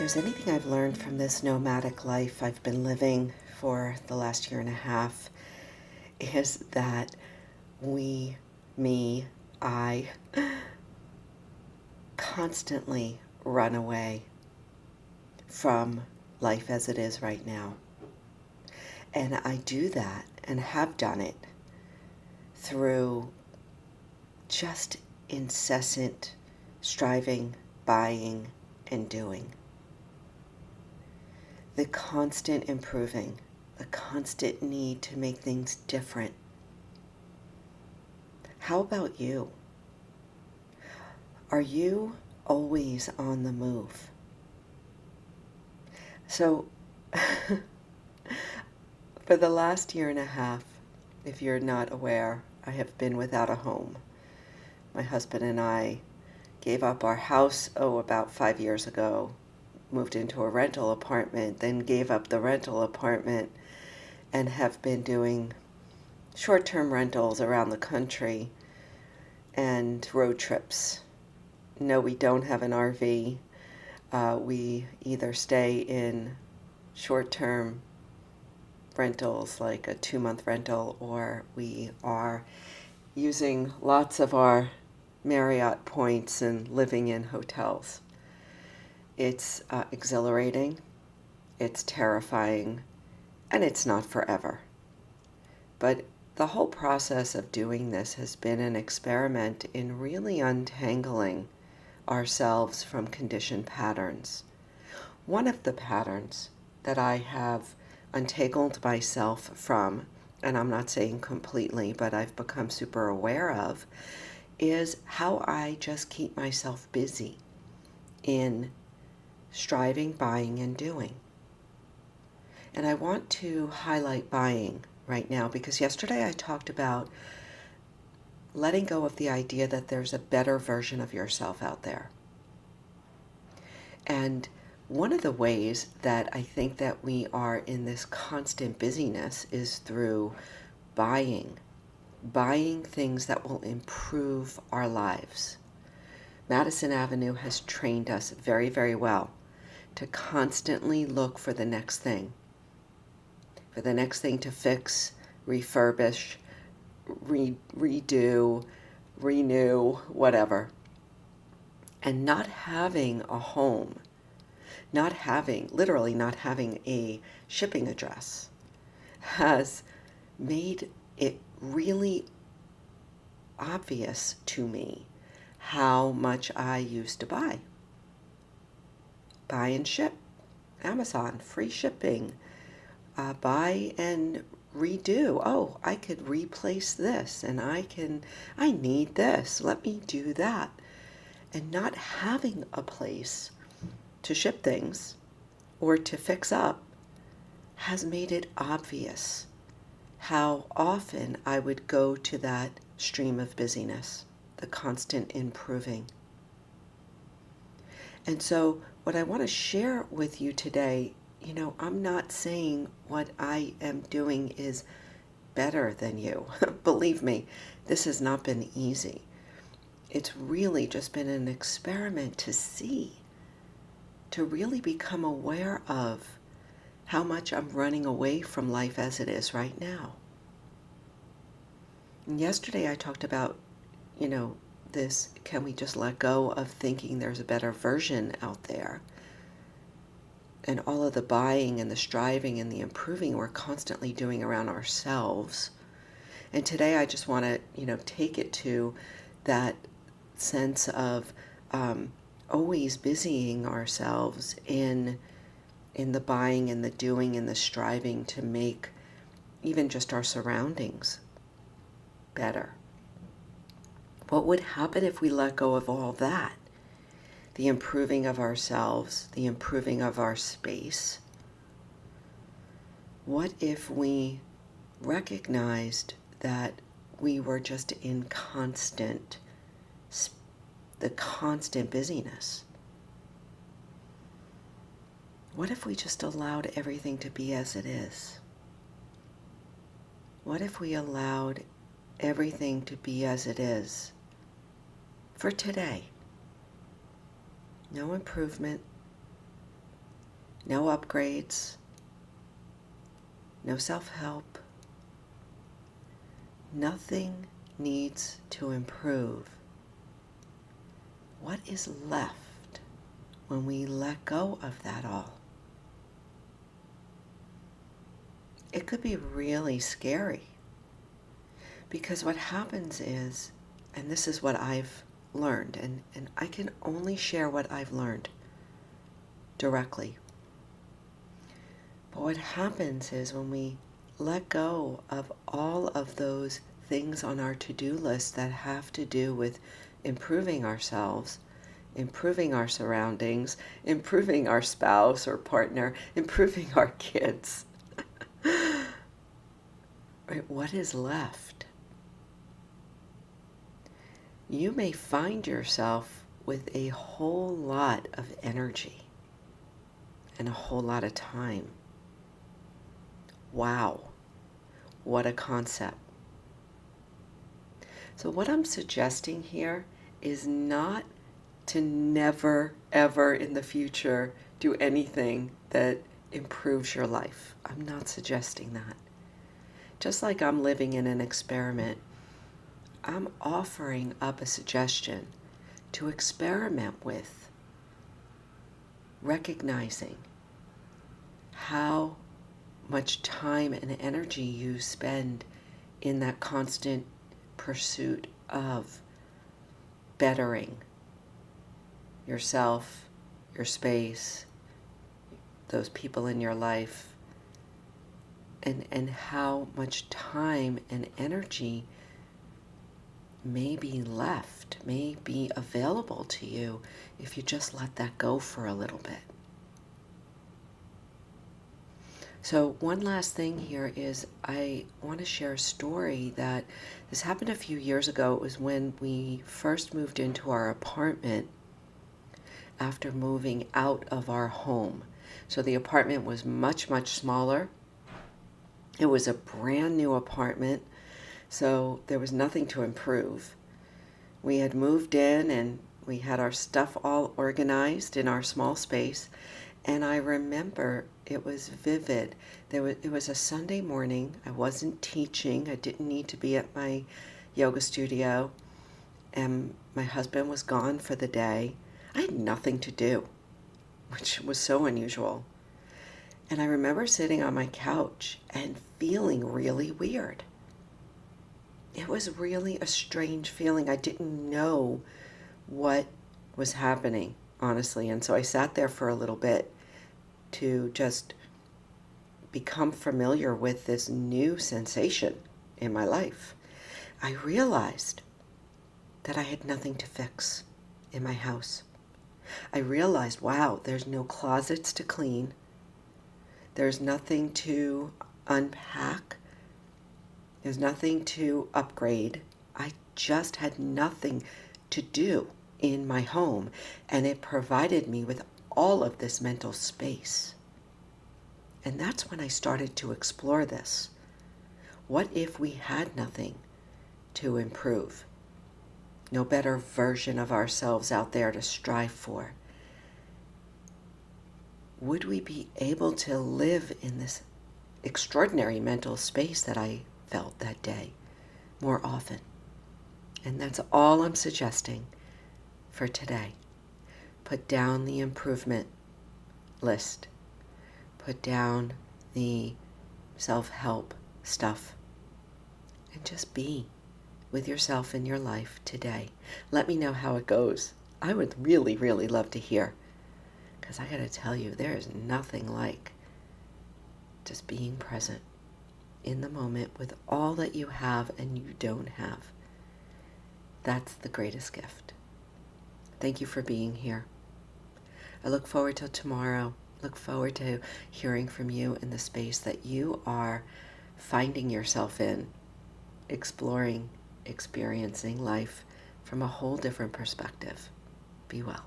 there's anything I've learned from this nomadic life I've been living for the last year and a half, is that we, me, I, constantly run away from life as it is right now. And I do that and have done it through just incessant striving, buying, and doing. The constant improving, the constant need to make things different. How about you? Are you always on the move? So, for the last year and a half, if you're not aware, I have been without a home. My husband and I gave up our house, about 5 years ago, moved into a rental apartment, then gave up the rental apartment, and have been doing short-term rentals around the country and road trips. No, we don't have an RV. We either stay in short-term rentals, like a 2-month rental, or we are using lots of our Marriott points and living in hotels. It's exhilarating, it's terrifying, and it's not forever. But the whole process of doing this has been an experiment in really untangling ourselves from conditioned patterns. One of the patterns that I have untangled myself from, and I'm not saying completely, but I've become super aware of, is how I just keep myself busy in striving, buying, and doing. And I want to highlight buying right now because yesterday I talked about letting go of the idea that there's a better version of yourself out there. And one of the ways that I think that we are in this constant busyness is through buying things that will improve our lives. Madison Avenue has trained us very, very well to constantly look for the next thing to fix, refurbish, redo, renew, whatever. And not having a home, literally not having a shipping address, has made it really obvious to me how much I used to buy. Buy and ship, Amazon, free shipping, buy and redo. Oh, I could replace this and I need this. Let me do that. And not having a place to ship things or to fix up has made it obvious how often I would go to that stream of busyness, the constant improving. And so what I want to share with you today, I'm not saying what I am doing is better than you. Believe me, this has not been easy. It's really just been an experiment to really become aware of how much I'm running away from life as it is right now. And yesterday I talked about, this, can we just let go of thinking there's a better version out there? And all of the buying and the striving and the improving we're constantly doing around ourselves. And today I just want to, take it to that sense of always busying ourselves in the buying and the doing and the striving to make even just our surroundings better. What would happen if we let go of all that? The improving of ourselves, the improving of our space. What if we recognized that we were just in the constant busyness? What if we just allowed everything to be as it is? What if we allowed everything to be as it is for today? No improvement, no upgrades, no self-help. Nothing needs to improve. What is left when we let go of that all? It could be really scary, because what happens is, and this is what I've learned, and I can only share what I've learned directly. But what happens is when we let go of all of those things on our to-do list that have to do with improving ourselves, improving our surroundings, improving our spouse or partner, improving our kids, right? What is left? You may find yourself with a whole lot of energy and a whole lot of time. Wow, what a concept. So what I'm suggesting here is not to never, ever in the future do anything that improves your life. I'm not suggesting that. Just like I'm living in an experiment, I'm offering up a suggestion to experiment with recognizing how much time and energy you spend in that constant pursuit of bettering yourself, your space, those people in your life, and how much time and energy may be left, may be available to you if you just let that go for a little bit. So one last thing here is I want to share a story that this happened a few years ago. It was when we first moved into our apartment after moving out of our home. So the apartment was much, much smaller. It was a brand new apartment, so there was nothing to improve. We had moved in and we had our stuff all organized in our small space. And I remember it was vivid. It was a Sunday morning. I wasn't teaching. I didn't need to be at my yoga studio. And my husband was gone for the day. I had nothing to do, which was so unusual. And I remember sitting on my couch and feeling really weird. It was really a strange feeling. I didn't know what was happening, honestly. And so I sat there for a little bit to just become familiar with this new sensation in my life. I realized that I had nothing to fix in my house. I realized, wow, there's no closets to clean. There's nothing to unpack. There's nothing to upgrade. I just had nothing to do in my home, and it provided me with all of this mental space. And that's when I started to explore this. What if we had nothing to improve? No better version of ourselves out there to strive for? Would we be able to live in this extraordinary mental space that I felt that day more often? And that's all I'm suggesting for today. Put down the improvement list. Put down the self-help stuff. And just be with yourself in your life today. Let me know how it goes. I would really, really love to hear. Because I got to tell you, there is nothing like just being present in the moment with all that you have and you don't have. That's the greatest gift. Thank you for being here. I look forward to tomorrow. Look forward to hearing from you in the space that you are finding yourself in, exploring, experiencing life from a whole different perspective. Be well.